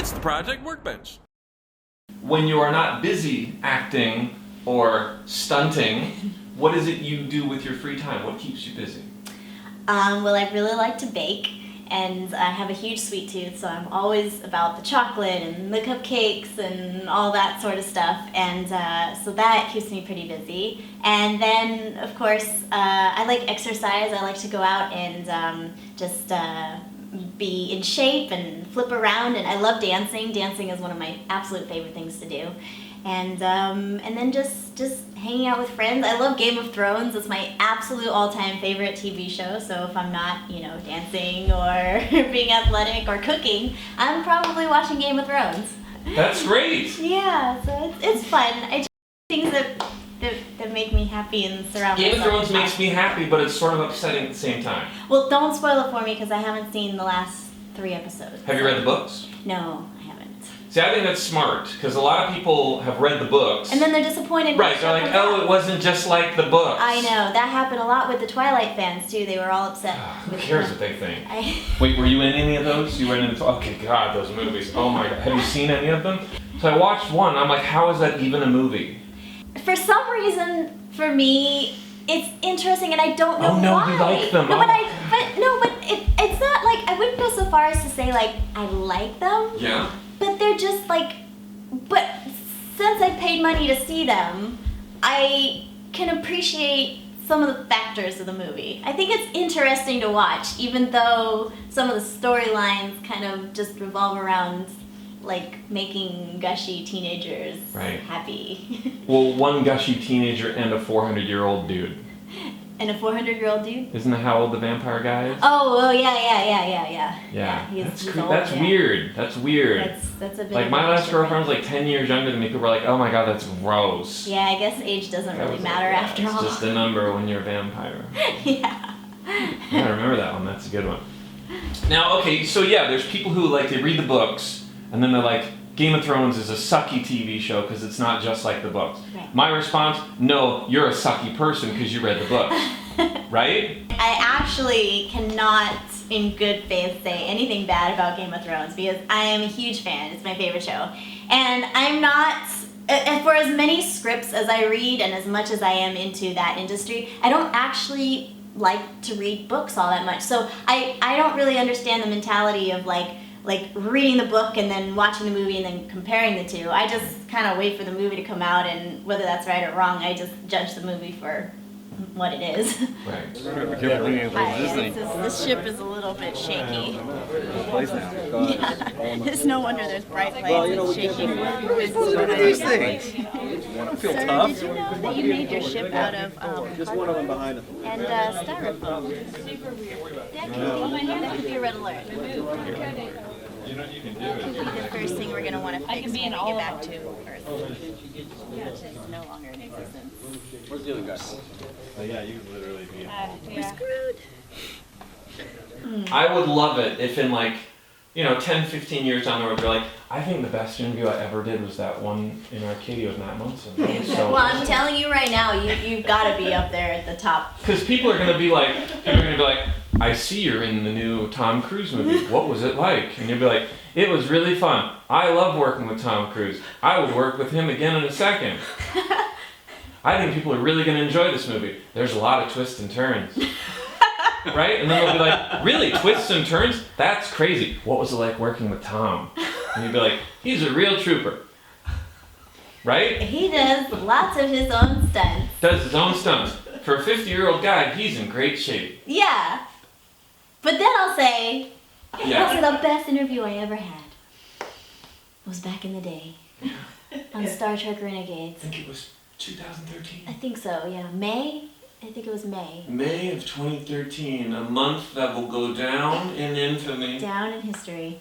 It's the Project Workbench. When you are not busy acting or stunting, what is it you do with your free time? What keeps you busy? Well, I really like to bake, and I have a huge sweet tooth, so I'm always about the chocolate and the cupcakes and all that sort of stuff, and so that keeps me pretty busy. And then, of course, I like exercise. I like to go out and just be in shape and flip around, and I love dancing. Dancing is one of my absolute favorite things to do. And then just hanging out with friends. I love Game of Thrones. It's my absolute all-time favorite TV show. So if I'm not, dancing or being athletic or cooking, I'm probably watching Game of Thrones. That's great. Yeah, so it's fun. I just things that make me happy and surround Game of myself Thrones with makes me happy, but it's sort of upsetting at the same time. Well, don't spoil it for me because I haven't seen the last 3 episodes. Have you read the books? No, I haven't. See, I think that's smart, because a lot of people have read the books. And then they're disappointed. Right, they're like, oh, it wasn't just like the books. I know, that happened a lot with the Twilight fans too. They were all upset. Who cares what they think? I Wait, were you in any of those? You were in okay, God, those movies. Oh my God, have you seen any of them? So I watched one, I'm like, how is that even a movie? For some reason, for me, it's interesting, and I don't know why. Oh no, you like them. But it's not like, I wouldn't go so far as to say like I like them. Yeah. But they're just like, but since I paid money to see them, I can appreciate some of the factors of the movie. I think it's interesting to watch, even though some of the storylines kind of just revolve around like making gushy teenagers happy. Well, one gushy teenager and a 400-year-old dude. And a 400-year-old dude? Isn't that how old the vampire guy is? Oh, well, yeah. Yeah, He's old, old, that's weird. That's weird. That's a bit like of my a last difference. girlfriend was like 10 years younger than me. People were like, oh my God, that's gross. Yeah, I guess age doesn't really matter after all. It's just a number when you're a vampire. Yeah. Yeah, I remember that one. That's a good one. Now, okay, so yeah, there's people who like, they read the books, and then they're like, Game of Thrones is a sucky TV show because it's not just like the books. Right. My response, no, you're a sucky person because you read the books. Right? I actually cannot, in good faith, say anything bad about Game of Thrones because I am a huge fan. It's my favorite show. And I'm not, for as many scripts as I read and as much as I am into that industry, I don't actually like to read books all that much. So I don't really understand the mentality of like reading the book and then watching the movie and then comparing the two. I just kind of wait for the movie to come out, and whether that's right or wrong, I just judge the movie for what it is. Right. This ship is a little bit shaky. Yeah. It's no wonder there's bright lights and shaking. What are these things? Feel Sir, tough? did you know that you made your ship out of Just one of them behind us. and styrofoam? That could be a red alert. That could be the first thing we're going to want to fix when we get back to Earth, which is no longer in existence. Where's the other guy? Yeah, you could literally be. We're screwed. I would love it if in 10, 15 years down the road, they're like, I think the best interview I ever did was that one in Arcadia with MattMunson. Well, I'm telling you right now, you've got to be up there at the top. Because people are going to be like, I see you're in the new Tom Cruise movie. What was it like? And you'll be like, it was really fun. I love working with Tom Cruise. I would work with him again in a second. I think people are really going to enjoy this movie. There's a lot of twists and turns. Right? And then they'll be like, really? Twists and turns? That's crazy. What was it like working with Tom? And you'd be like, he's a real trooper. Right? He does lots of his own stunts. Does his own stunts. For a 50-year-old guy, he's in great shape. Yeah. But then I'll say, Yeah. that's the best interview I ever had. It was back in the day. On Star Trek Renegades. I think it was 2013. I think so, yeah. May? I think it was May. May of 2013, a month that will go down in infamy. Down in history.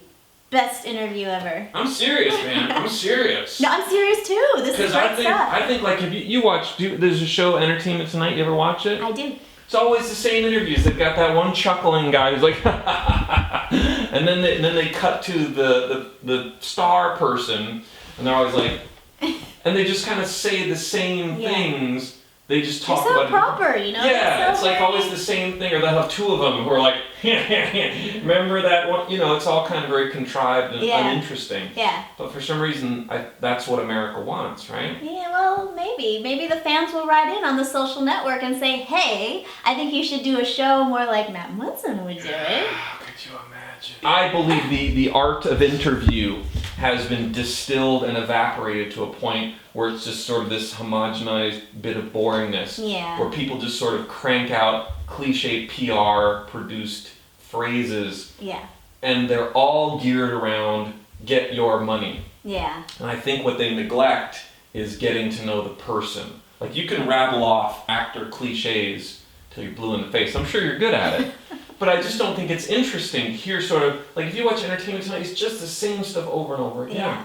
Best interview ever. I'm serious, man. I'm serious. No, I'm serious too. This is Because great I stuff. think like if you watch, there's a show Entertainment Tonight. You ever watch it? I do. It's always the same interviews. They've got that one chuckling guy who's like, and then they cut to the star person, and they're always like, and they just kind of say the same things they just They're talk so about it. proper, you know? Yeah, They're it's so like very- always the same thing, or they'll have two of them who are like, remember that one? You know, it's all kind of very contrived and Yeah. uninteresting. Yeah. But for some reason, that's what America wants, right? Yeah, well, maybe the fans will write in on the social network and say, hey, I think you should do a show more like MattMunson would do it. Could you imagine? I believe the art of interview has been distilled and evaporated to a point where it's just sort of this homogenized bit of boringness. Yeah. Where people just sort of crank out cliche PR produced phrases, Yeah. and they're all geared around get your money. Yeah. And I think what they neglect is getting to know the person. Like you can rattle off actor cliches till you're blue in the face. I'm sure you're good at it. But I just don't think it's interesting to hear sort of, like if you watch Entertainment Tonight, it's just the same stuff over and over again. Yeah.